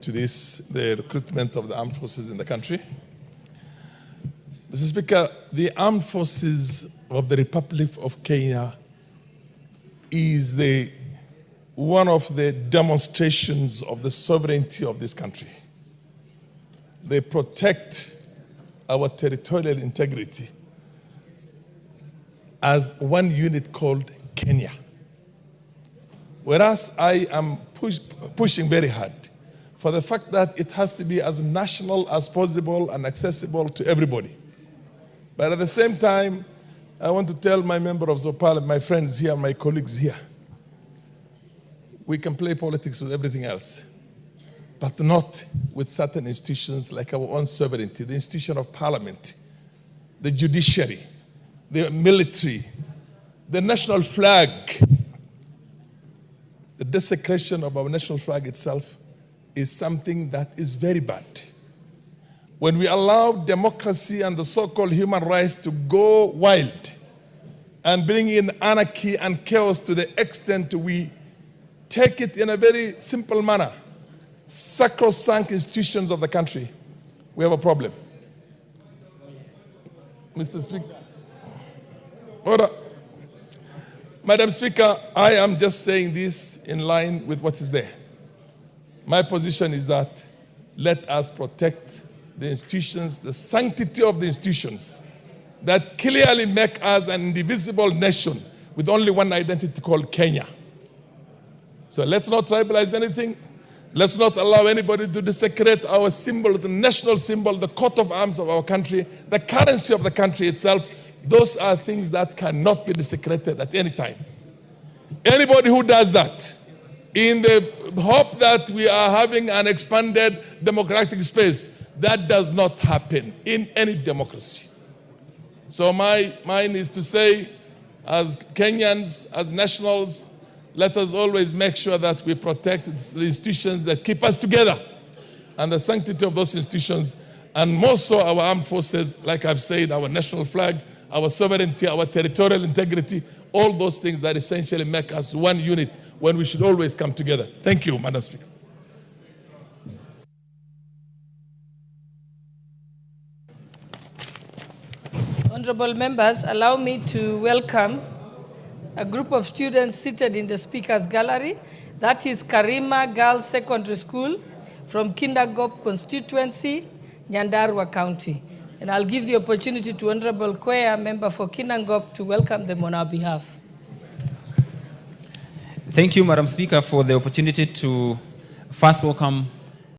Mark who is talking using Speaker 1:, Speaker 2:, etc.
Speaker 1: to the recruitment of the armed forces in the country. Mr. Speaker, the armed forces of the Republic of Kenya is one of the demonstrations of the sovereignty of this country. They protect our territorial integrity as one unit called Kenya. Whereas I am pushing very hard for the fact that it has to be as national as possible and accessible to everybody. But at the same time, I want to tell my member of the parliament, my friends here, my colleagues here, we can play politics with everything else, but not with certain institutions like our own sovereignty, the institution of parliament, the judiciary, the military, the national flag. The desecration of our national flag itself is something that is very bad. When we allow democracy and the so-called human rights to go wild and bring in anarchy and chaos to the extent we take it in a very simple manner, sacrosanct institutions of the country, we have a problem. Mr. Speaker. Order. Madam Speaker, I am just saying this in line with what is there. My position is that let us protect the institutions, the sanctity of the institutions that clearly make us an indivisible nation with only one identity called Kenya. So let's not tribalize anything. Let's not allow anybody to desecrate our symbol, the national symbol, the coat of arms of our country, the currency of the country itself. Those are things that cannot be desecrated at any time. Anybody who does that, in the hope that we are having an expanded democratic space, that does not happen in any democracy. So mine is to say, as Kenyans, as nationals, let us always make sure that we protect the institutions that keep us together and the sanctity of those institutions, and more so our armed forces, like I've said, our national flag, our sovereignty, our territorial integrity, all those things that essentially make us one unit when we should always come together. Thank you, Madam Speaker.
Speaker 2: Honorable members, allow me to welcome a group of students seated in the Speaker's Gallery. That is Karima Girls Secondary School from Kindagop constituency, Nyandarua County. And I'll give the opportunity to Honorable Kwea, member for Kinangop, to welcome them on our behalf.
Speaker 3: Thank you, Madam Speaker, for the opportunity to first welcome